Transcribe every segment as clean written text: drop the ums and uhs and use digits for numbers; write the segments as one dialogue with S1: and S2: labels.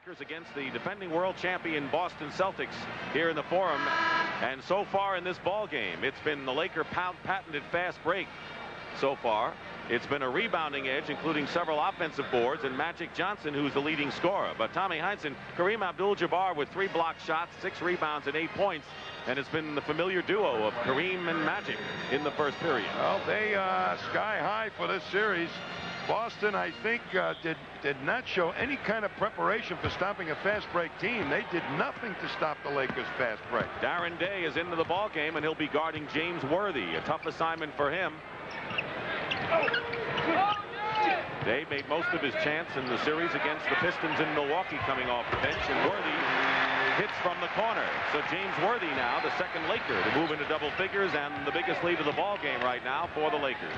S1: Lakers against the defending world champion Boston Celtics here in the Forum. And so far in this ball game, it's been the Laker patented fast break so far. It's been a rebounding edge, including several offensive boards, and Magic Johnson, who's the leading scorer. But Tommy Heinsohn, Kareem Abdul-Jabbar with 3 blocked shots, 6 rebounds, and 8 points. And it's been the familiar duo of Kareem and Magic in the first period.
S2: Well, they sky high for this series. Boston, I think, did not show any kind of preparation for stopping a fast break team. They did nothing to stop the Lakers' fast break.
S1: Darren Day is into the ball game, and he'll be guarding James Worthy. A tough assignment for him. Day made most of his chance in the series against the Pistons in Milwaukee coming off the bench, and Worthy hits from the corner. So James Worthy now, the second Laker to move into double figures, and the biggest lead of the ball game right now for the Lakers.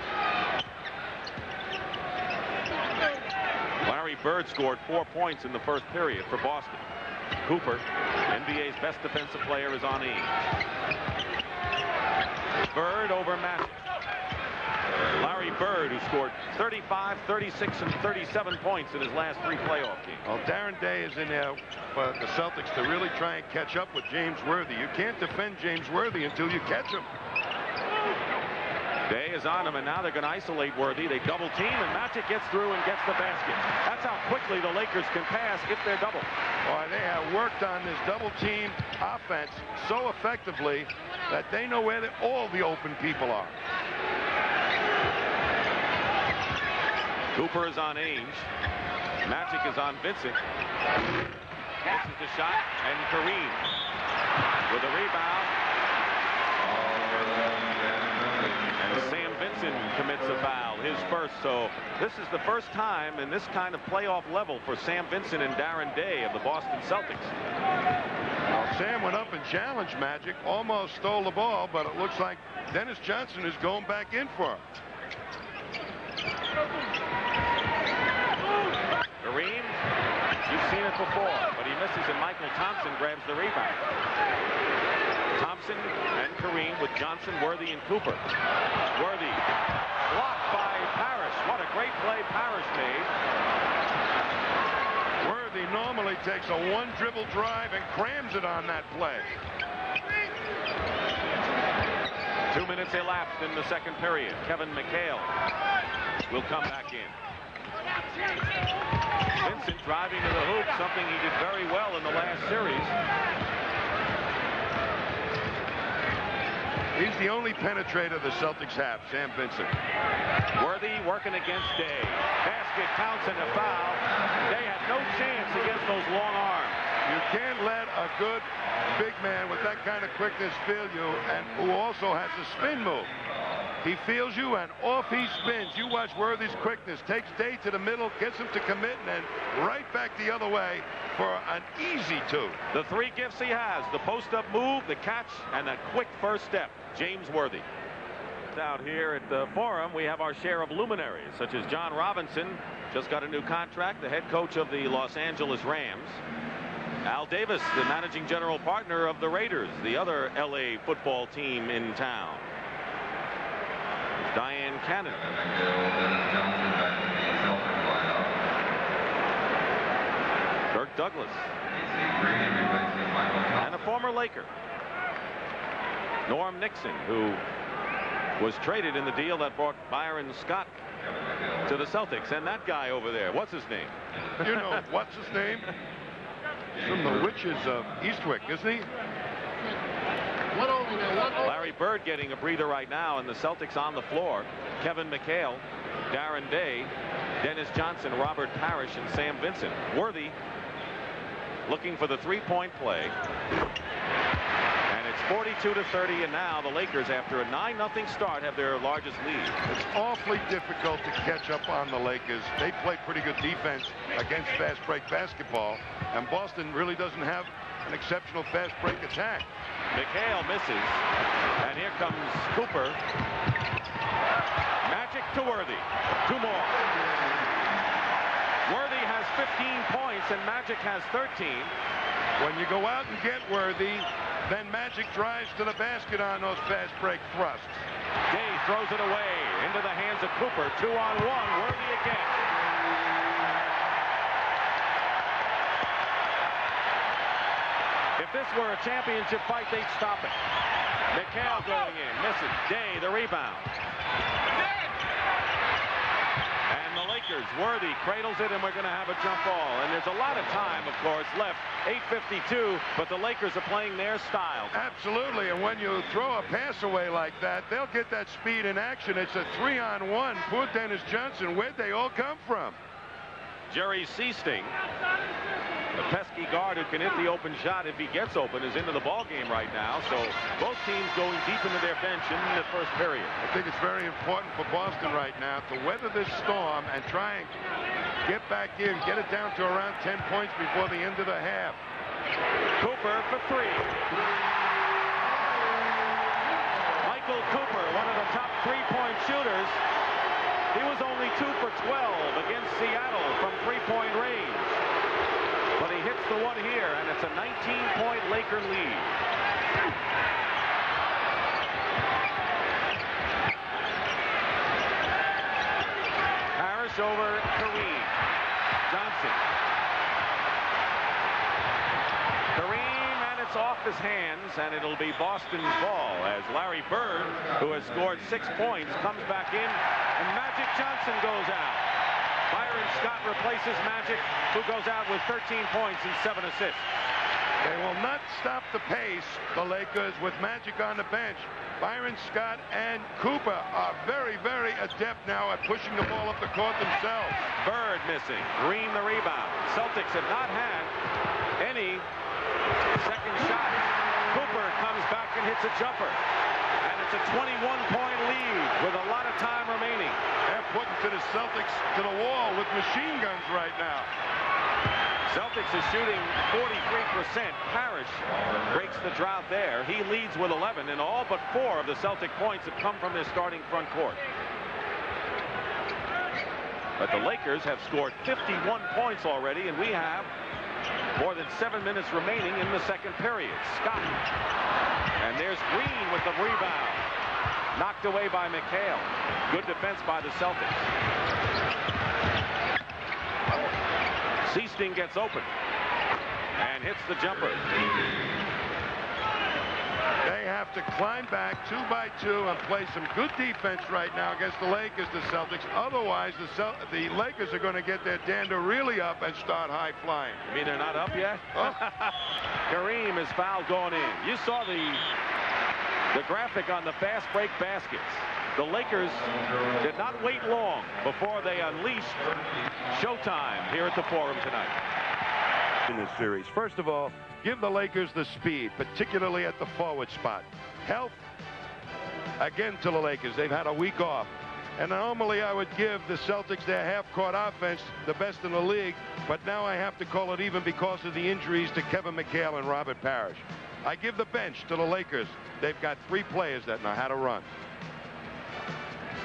S1: Larry Bird scored 4 points in the first period for Boston. Cooper, NBA's best defensive player, is on Ainge. Bird over Magic. Larry Bird, who scored 35, 36, and 37 points in his last 3 playoff games.
S2: Well, Darren Day is in there for the Celtics to really try and catch up with James Worthy. You can't defend James Worthy until you catch him.
S1: Day is on him, and now they're going to isolate Worthy. They double team, and Magic gets through and gets the basket. That's how quickly the Lakers can pass if they're doubled.
S2: Boy, they have worked on this double team offense so effectively that they know where all the open people are.
S1: Cooper is on Ainge. Magic is on Vincent. This is the shot, and Kareem with a rebound. And Sam Vincent commits a foul, his first. So this is the first time in this kind of playoff level for Sam Vincent and Darren Day of the Boston Celtics.
S2: Well, Sam went up and challenged Magic, almost stole the ball, but it looks like Dennis Johnson is going back in for him.
S1: Kareem, you've seen it before, but he misses, and Michael Thompson grabs the rebound. Thompson and Kareem with Johnson, Worthy, and Cooper. Worthy blocked by Parrish. What a great play Parrish made.
S2: Worthy normally takes a one-dribble drive and crams it on that play.
S1: 2 minutes elapsed in the second period. Kevin McHale will come back in. Vincent driving to the hoop, something he did very well in the last series.
S2: He's the only penetrator the Celtics have, Sam Vincent.
S1: Worthy working against Day. Basket counts and a foul. Day had no chance against those long arms.
S2: You can't let a good big man with that kind of quickness feel you, and who also has a spin move. He feels you, and off he spins. You watch Worthy's quickness. Takes Day to the middle, gets him to commit, and then right back the other way for an easy 2.
S1: The 3 gifts he has: the post-up move, the catch, and a quick first step. James Worthy. Out here at the Forum, we have our share of luminaries, such as John Robinson, just got a new contract, the head coach of the Los Angeles Rams. Al Davis, the managing general partner of the Raiders, the other LA football team in town. Diane Cannon. Kirk Douglas. And a former Laker. Norm Nixon, who was traded in the deal that brought Byron Scott to the Celtics. And that guy over there, what's his name?
S2: You know, what's his name? He's from the Witches of Eastwick, isn't he?
S1: Larry Bird getting a breather right now, and the Celtics on the floor. Kevin McHale, Darren Day, Dennis Johnson, Robert Parrish, and Sam Vincent. Worthy looking for the 3-point play. And it's 42-30, and now the Lakers, after a 9-0 start, have their largest lead.
S2: It's awfully difficult to catch up on the Lakers. They play pretty good defense against fast break basketball, and Boston really doesn't have an exceptional fast break attack.
S1: McHale misses, and here comes Cooper. Magic to Worthy. 2 more. Worthy has 15 points, and Magic has 13.
S2: When you go out and get Worthy, then Magic drives to the basket on those fast break thrusts.
S1: Day throws it away into the hands of Cooper. 2-on-1. Worthy again. If this were a championship fight, they'd stop it. McHale going in, misses. Day, the rebound. And the Lakers, Worthy cradles it, and we're going to have a jump ball. And there's a lot of time, of course, left. 8:52, but the Lakers are playing their style.
S2: Absolutely, and when you throw a pass away like that, they'll get that speed in action. It's a 3-on-1. Poor Dennis Johnson. Where'd they all come from?
S1: Jerry Seasting, the pesky guard who can hit the open shot if he gets open, is into the ball game right now. So both teams going deep into their bench in the first period.
S2: I think it's very important for Boston right now to weather this storm and try and get back in, get it down to around 10 points before the end of the half.
S1: Cooper for three. Michael Cooper, one of the top three-point shooters. He was only 2 for 12 against Seattle from three-point range. But he hits the one here, and it's a 19-point Laker lead. Harris over Kareem. Johnson. Kareem, and it's off his hands, and it'll be Boston's ball as Larry Bird, who has scored 6 points, comes back in, and Magic Johnson goes out. Byron Scott replaces Magic, who goes out with 13 points and 7 assists.
S2: They will not stop the pace, the Lakers, with Magic on the bench. Byron Scott and Cooper are very, very adept now at pushing the ball up the court themselves.
S1: Bird missing. Green the rebound. Celtics have not had any second shot. Cooper comes back and hits a jumper. And it's a 21-point lead with a lot of time remaining.
S2: They're putting to the Celtics to the wall with machine guns right now.
S1: Celtics is shooting 43%. Parrish breaks the drought there. He leads with 11, and all but 4 of the Celtic points have come from their starting front court. But the Lakers have scored 51 points already, and we have more than 7 minutes remaining in the second period. Scott. And there's Green with the rebound. Knocked away by McHale. Good defense by the Celtics. Seasting gets open and hits the jumper.
S2: They have to climb back 2 by 2 and play some good defense right now against the Lakers, the Celtics. Otherwise, the Lakers are going to get their dander really up and start high flying.
S1: You mean they're not up yet?
S2: Oh.
S1: Kareem is fouled going in. You saw the graphic on the fast break baskets. The Lakers did not wait long before they unleashed showtime here at the Forum tonight.
S2: In this series, first of all, give the Lakers the speed, particularly at the forward spot. Health, again, to the Lakers. They've had a week off. And normally I would give the Celtics their half-court offense, the best in the league, but now I have to call it even because of the injuries to Kevin McHale and Robert Parrish. I give the bench to the Lakers. They've got 3 players that know how to run.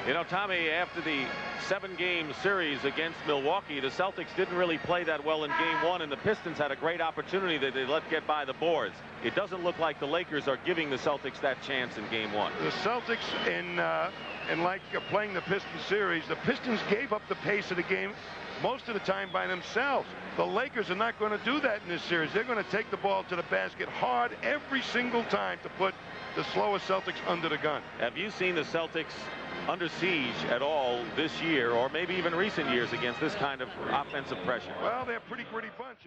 S1: You know, Tommy, after the 7-game series against Milwaukee, the Celtics didn't really play that well in Game 1, and the Pistons had a great opportunity that they let get by the boards. It doesn't look like the Lakers are giving the Celtics that chance in Game 1.
S2: The Celtics, in like playing the Pistons series, the Pistons gave up the pace of the game most of the time by themselves. The Lakers are not going to do that in this series. They're going to take the ball to the basket hard every single time to put the slower Celtics under the gun.
S1: Have you seen the Celtics under siege at all this year, or maybe even recent years, against this kind of offensive pressure?
S2: Well, they're a pretty gritty bunch.